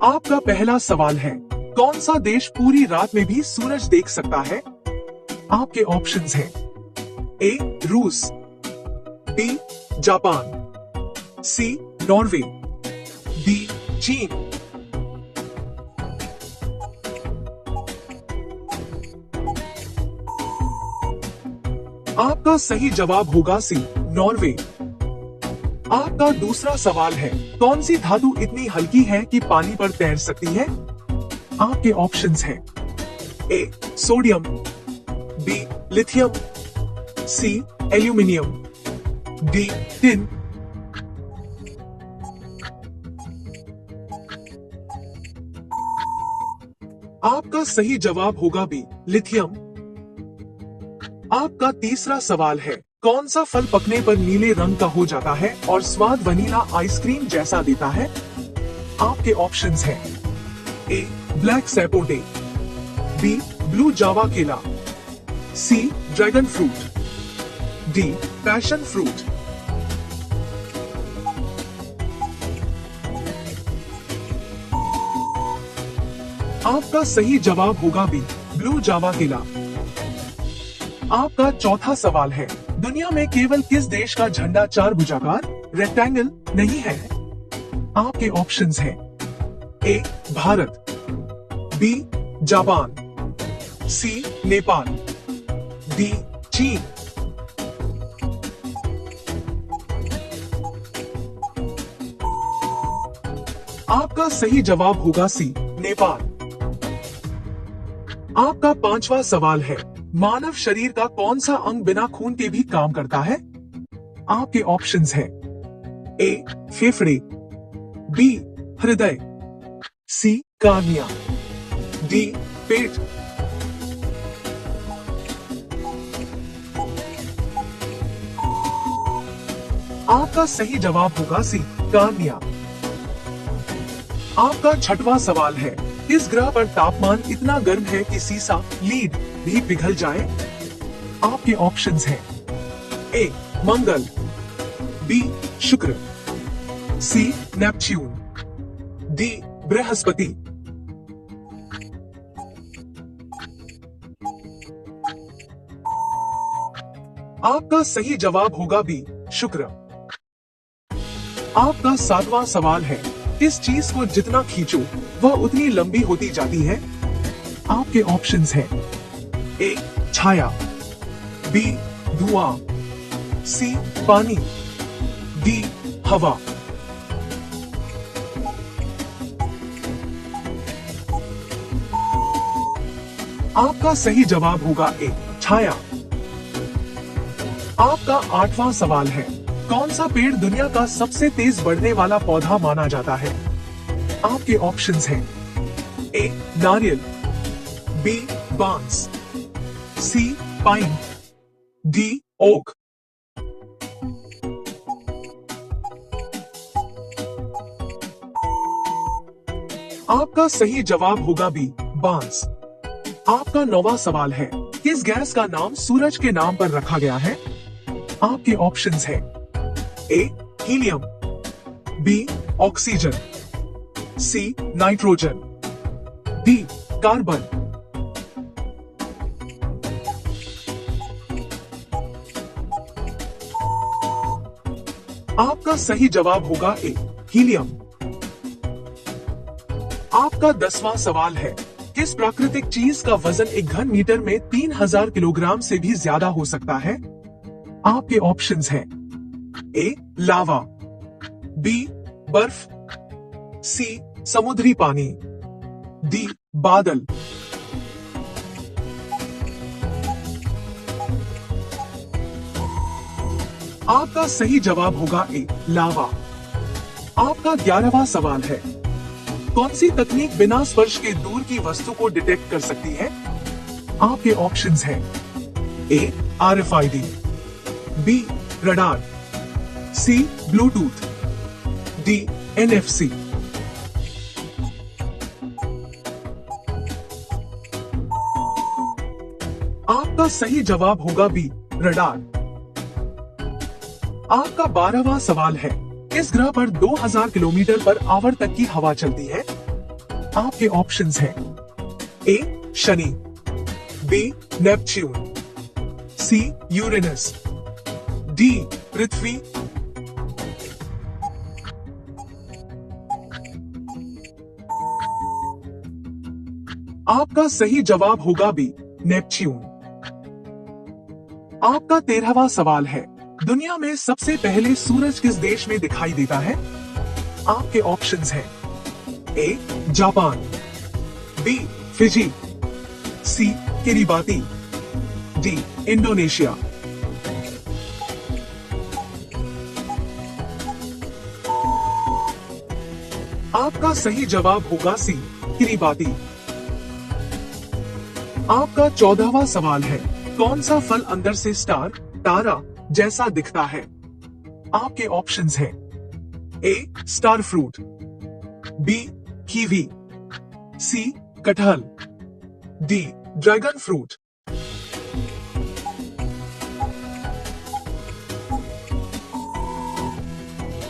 आपका पहला सवाल है, कौन सा देश पूरी रात में भी सूरज देख सकता है? आपके ऑप्शंस हैं ए रूस, बी जापान, सी नॉर्वे, डी चीन। आपका सही जवाब होगा सी नॉर्वे। आपका दूसरा सवाल है, कौन सी धातु इतनी हल्की है कि पानी पर तैर सकती है? आपके ऑप्शंस हैं A sodium, B lithium, C aluminium, D tin. आपका सही जवाब होगा बी लिथियम। आपका तीसरा सवाल है, कौन सा फल पकने पर नीले रंग का हो जाता है और स्वाद वनीला आइसक्रीम जैसा देता है? आपके ऑप्शंस हैं A black sapote, B blue java केला, C dragon fruit, D passion fruit. आपका सही जवाब होगा बी ब्लू जावा केला। आपका चौथा सवाल है, दुनिया में केवल किस देश का झंडा चार भुजाकार रेक्टेंगल नहीं है? आपके ऑप्शंस हैं ए भारत, बी जापान, सी नेपाल, डी चीन। आपका सही जवाब होगा सी नेपाल। आपका पांचवा सवाल है, मानव शरीर का कौन सा अंग बिना खून के भी काम करता है? आपके ऑप्शंस हैं ए फेफड़े, बी हृदय, सी कार्निया, डी पेट। आपका सही जवाब होगा सी कार्निया। आपका छठवां सवाल है, इस ग्रह पर तापमान इतना गर्म है कि सीसा लीड भी पिघल जाए? आपके ऑप्शंस हैं ए मंगल, बी शुक्र, सी नेपच्यून, डी बृहस्पति। आपका सही जवाब होगा बी शुक्र। आपका सातवां सवाल है, इस चीज को जितना खींचो वह उतनी लंबी होती जाती है? आपके ऑप्शंस हैं ए छाया, बी धुआं, सी पानी, डी हवा। आपका सही जवाब होगा ए छाया। आपका आठवां सवाल है, कौन सा पेड़ दुनिया का सबसे तेज बढ़ने वाला पौधा माना जाता है? आपके ऑप्शंस हैं ए नारियल, बी बांस, सी पाइन, डी ओक। आपका सही जवाब होगा बी बांस। आपका नौवां सवाल है, किस गैस का नाम सूरज के नाम पर रखा गया है? आपके ऑप्शंस हैं A helium, B oxygen, C nitrogen, D carbon. आपका सही जवाब होगा ए हीलियम। आपका 10वां सवाल है, किस प्राकृतिक चीज का वजन एक घन मीटर में 3000 किलोग्राम से भी ज्यादा हो सकता है? आपके ऑप्शंस हैं ए लावा, बी बर्फ, सी समुद्री पानी, डी बादल। आपका सही जवाब होगा ए लावा। आपका 11वां सवाल है, कौन सी तकनीक बिना स्पर्श के दूर की वस्तु को डिटेक्ट कर सकती है? आपके ऑप्शंस हैं ए RFID, बी रडार, सी ब्लूटूथ, डी NFC। आपका सही जवाब होगा बी रडार। आपका 12वां सवाल है, इस ग्रह पर 2000 किलोमीटर पर आवर तक की हवा चलती है? आपके ऑप्शंस हैं A Shani, B Neptune, C Uranus, D पृथ्वी। आपका सही जवाब होगा बी नेपच्यून। आपका 13वां सवाल है, दुनिया में सबसे पहले सूरज किस देश में दिखाई देता है? आपके ऑप्शंस हैं A Japan, B Fiji, C Kiribati, D Indonesia. आपका सही जवाब होगा सी किरिबाती। आपका 14वां सवाल है, कौन सा फल अंदर से स्टार तारा जैसा दिखता है? आपके ऑप्शंस हैं ए स्टार फ्रूट, बी कीवी, सी कटहल, डी ड्रैगन फ्रूट।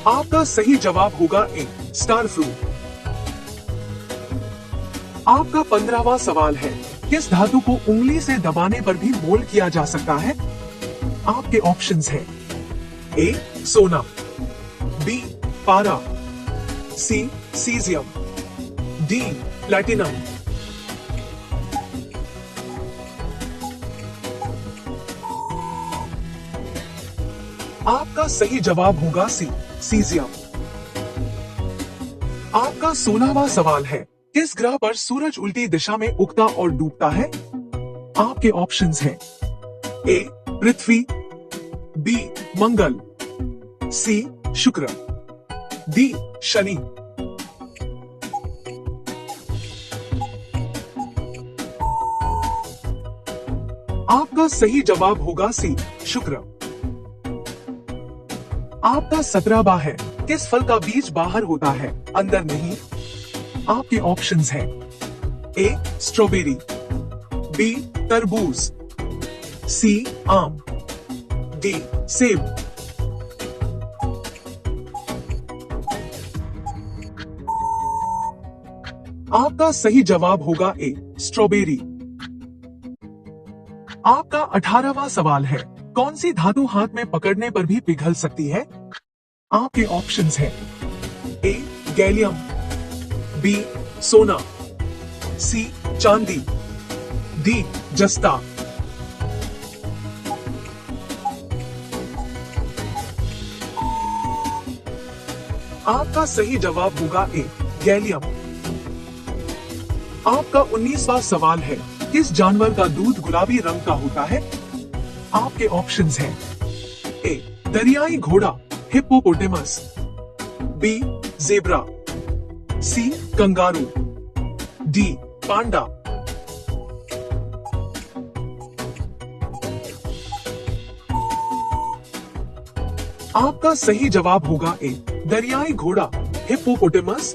आपका सही जवाब होगा ए स्टार फ्रूट। आपका 15वां सवाल है, किस धातु को उंगली से दबाने पर भी मोल्ड किया जा सकता है? आपके ऑप्शंस हैं ए सोना, बी पारा, सी सीजियम, डी प्लैटिनम। आपका सही जवाब होगा सी सीजियम। आपका 16वां सवाल है, किस ग्रह पर सूरज उल्टी दिशा में उगता और डूबता है? आपके ऑप्शंस हैं ए पृथ्वी, बी मंगल, सी शुक्र, डी शनि। आपका सही जवाब होगा सी शुक्र। आपका 17वां है, किस फल का बीज बाहर होता है अंदर नहीं? आपके ऑप्शंस हैं ए स्ट्रॉबेरी, बी तरबूज, सी आम, डी सेब। आपका सही जवाब होगा ए स्ट्रॉबेरी। आपका 18वां सवाल है, कौन सी धातु हाथ में पकड़ने पर भी पिघल सकती है? आपके ऑप्शंस हैं ए गैलियम, बी सोना, सी चांदी, डी जस्ता। आपका सही जवाब होगा ए गैलियम। आपका 19वां सवाल है, किस जानवर का दूध गुलाबी रंग का होता है? आपके ऑप्शंस हैं ए दरियाई घोड़ा हिप्पोपोटेमस, बी जेब्रा, सी कंगारू, डी पांडा। आपका सही जवाब होगा ए दरियाई घोड़ा हिप्पोपोटेमस।